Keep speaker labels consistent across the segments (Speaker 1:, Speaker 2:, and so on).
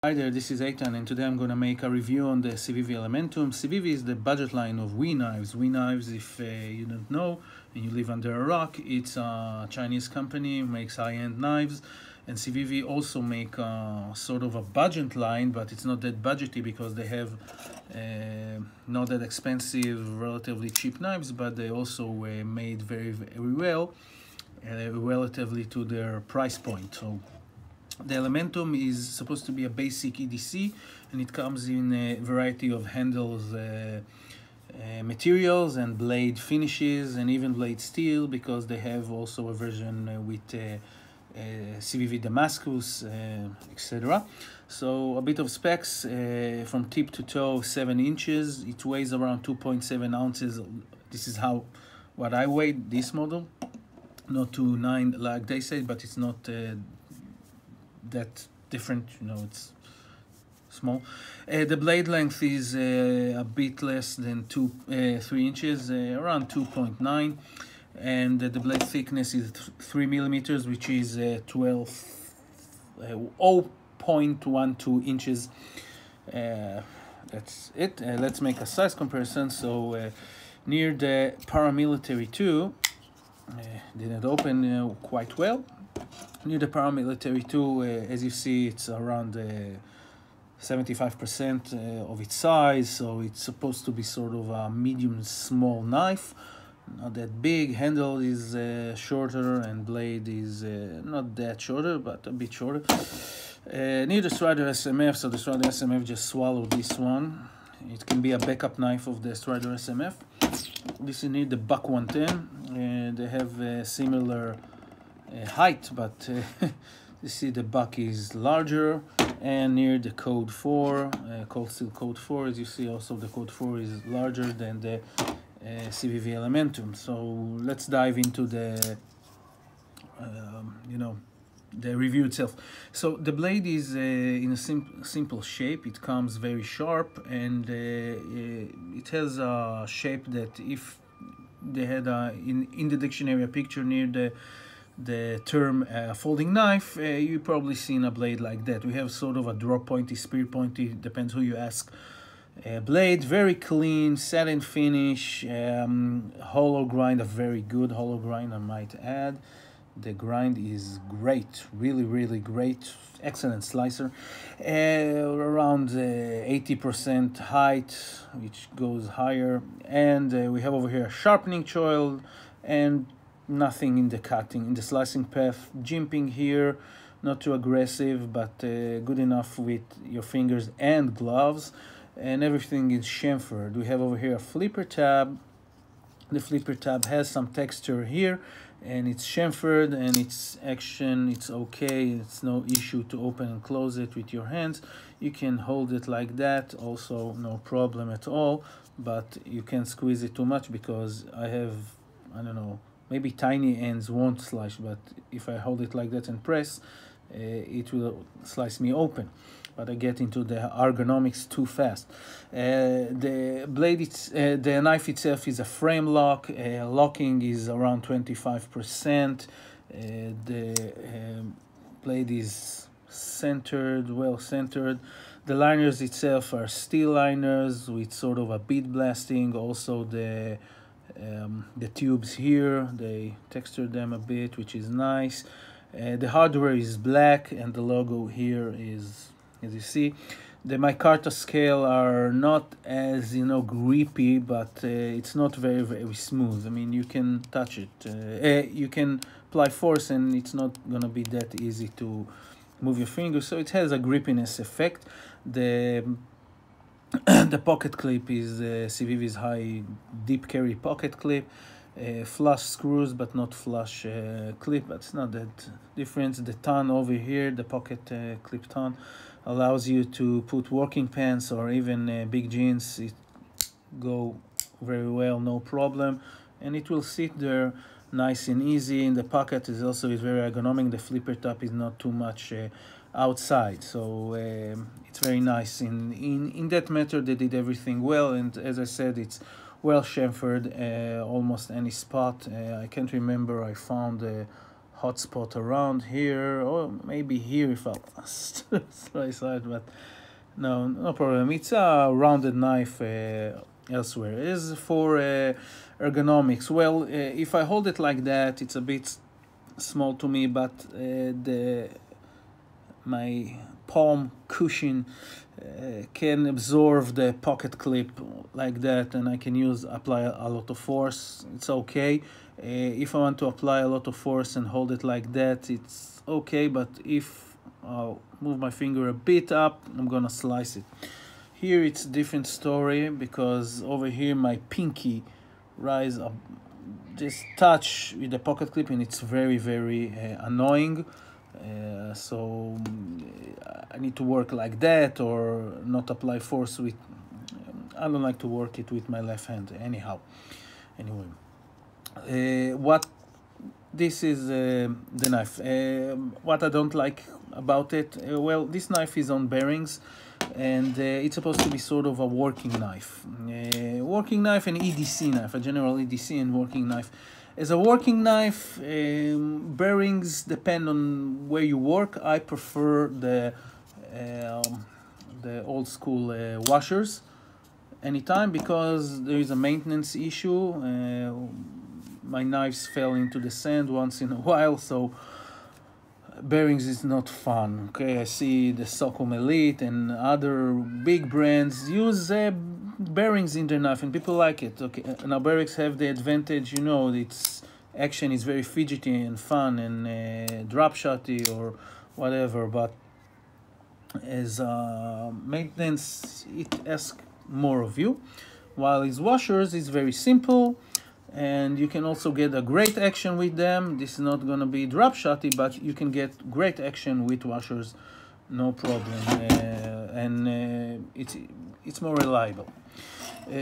Speaker 1: Hi there, this is Eitan, and today I'm going to make a review on the Civivi Elementum. Civivi is the budget line of We Knives. We Knives, if you don't know and you live under a rock, it's a Chinese company, makes high-end knives. And Civivi also make sort of a budget line, but it's not that budgety because they have not that expensive, relatively cheap knives, but they also made very, very well relatively to their price point. So the Elementum is supposed to be a basic EDC, and it comes in a variety of handles, materials and blade finishes, and even blade steel, because they have also a version with Civivi Damascus, etc. So a bit of specs, from tip to toe, 7 inches. It weighs around 2.7 ounces. This is what I weighed this model, not 2.9 like they say, but it's not that different, you know, it's small. The blade length is a bit less than 3 inches, around 2.9, and the blade thickness is 3 millimeters, which is 0.12 inches. That's it. Let's make a size comparison. So near the paramilitary 2, didn't open quite well. Near the paramilitary 2, as you see, it's around 75% of its size, so it's supposed to be sort of a medium small knife, not that big. Handle is shorter, and blade is not that shorter, but a bit shorter. Near the Strider SMF, so the Strider SMF just swallowed this one. It can be a backup knife of the Strider SMF. This is near the Buck 110, they have similar height, but you see the Buck is larger. And near the Code 4, Cold Steel Code 4, as you see, also the Code 4 is larger than the Civivi Elementum. So let's dive into the the review itself. So the blade is in a simple shape. It comes very sharp, and it has a shape that if they had in the dictionary a picture near the term folding knife, you probably seen a blade like that. We have sort of a drop pointy, spear pointy, depends who you ask. Blade, very clean, satin finish, hollow grind, a very good hollow grind, I might add. The grind is great, really, really great, excellent slicer. Around 80% height, which goes higher. And we have over here a sharpening choil, and nothing in the cutting, in the slicing path. Jimping here, not too aggressive, but good enough with your fingers and gloves. And everything is chamfered. We have over here a flipper tab. The flipper tab has some texture here, and it's chamfered, and its action, it's okay. It's no issue to open and close it with your hands. You can hold it like that, also no problem at all, but you can't squeeze it too much because I have, I don't know, maybe tiny ends won't slice, but if I hold it like that and press, it will slice me open. But I get into the ergonomics too fast. The blade, the knife itself is a frame lock. Locking is around 25%. The blade is centered, well centered. The liners itself are steel liners with sort of a bead blasting. Also the tubes here, they textured them a bit, which is nice. The hardware is black, and the logo here is, as you see. The micarta scale are not as, grippy, but it's not very, very smooth. I mean, you can touch it, you can apply force, and it's not gonna be that easy to move your fingers, so it has a grippiness effect. The pocket clip is Civivi's high deep carry pocket clip. Flush screws, but not flush clip, but it's not that different. The ton over here, the pocket clip ton, allows you to put working pants or even big jeans. It go very well, no problem, and it will sit there nice and easy. In the pocket is also very ergonomic. The flipper top is not too much outside, so it's very nice. In that matter, they did everything well, and as I said, it's well chamfered, almost any spot. I can't remember, I found hot spot around here, or maybe here if I slice it, but no problem. It's a rounded knife elsewhere. It is for ergonomics. Well, if I hold it like that, it's a bit small to me, but my palm cushion can absorb the pocket clip like that, and I can apply a lot of force. It's okay. If I want to apply a lot of force and hold it like that, it's okay, but if I'll move my finger a bit up, I'm gonna slice it. Here it's a different story, because over here my pinky rise up, just touch with the pocket clip, and it's very annoying. So I need to work like that, or not apply force with. I don't like to work it with my left hand anyhow. Anyway, what this is the knife. What I don't like about it, well, this knife is on bearings, and it's supposed to be sort of a working knife. Working knife and EDC knife, a general EDC and working knife. As a working knife, bearings depend on where you work. I prefer the old school washers anytime, because there is a maintenance issue. My knives fell into the sand once in a while, so bearings is not fun. Okay, I see the Socom Elite and other big brands use bearings in their knife, and people like it. Okay, now bearings have the advantage, you know, its action is very fidgety and fun and drop shotty or whatever, but as maintenance, it asks more of you. While his washers is very simple, and you can also get a great action with them. This is not going to be drop shotty, but you can get great action with washers, no problem, and it's more reliable.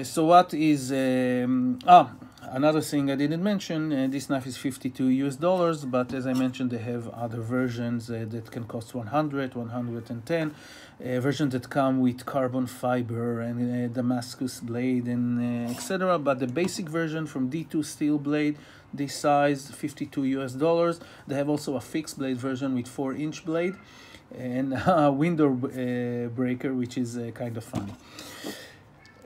Speaker 1: So what is another thing I didn't mention? This knife is $52, but as I mentioned, they have other versions that can cost 100, 110. Versions that come with carbon fiber and Damascus blade and etc. But the basic version from D2 steel blade, this size, $52. They have also a fixed blade version with 4-inch blade and a window breaker, which is kind of funny.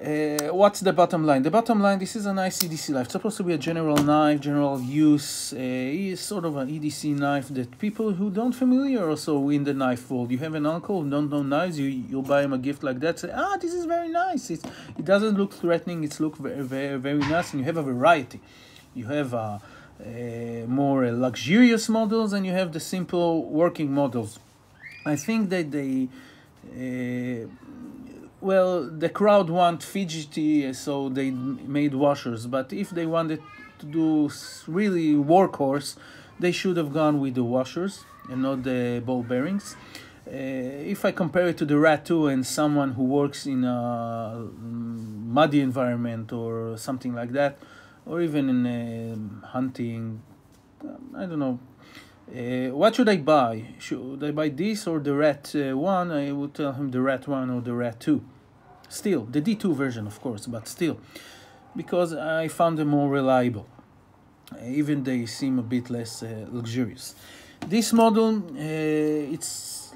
Speaker 1: What's the bottom line? The bottom line, this is a nice EDC knife. It's supposed to be a general knife, general use. It's sort of an EDC knife that people who don't familiar also in the knife world. You have an uncle who don't know knives, you'll buy him a gift like that, say, this is very nice. It doesn't look threatening, it's look very nice, and you have a variety. You have more luxurious models, and you have the simple working models. I think that they... well, the crowd want fidgety, so they made washers. But if they wanted to do really workhorse, they should have gone with the washers and not the ball bearings. If I compare it to the Rat 2 and someone who works in a muddy environment or something like that, or even in hunting, I don't know. What should I buy? Should I buy this or the Rat 1? I would tell him the Rat 1 or the Rat 2. Still, the D2 version, of course, but still. Because I found them more reliable. Even they seem a bit less luxurious. This model, it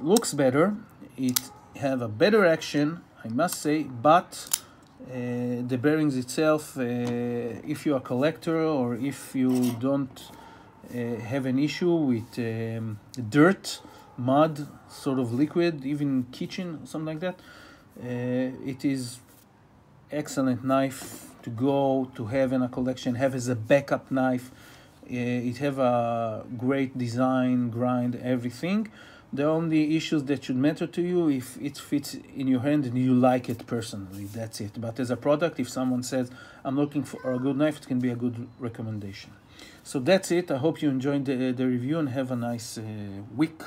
Speaker 1: looks better. It have a better action, I must say, but the bearings itself, if you're a collector or if you don't have an issue with dirt, mud, sort of liquid, even kitchen, something like that, it is excellent knife to have in a collection, have as a backup knife. It have a great design, grind, everything. The only issues that should matter to you if it fits in your hand and you like it personally, that's it. But as a product, if someone says, I'm looking for a good knife, it can be a good recommendation. So that's it. I hope you enjoyed the review and have a nice week.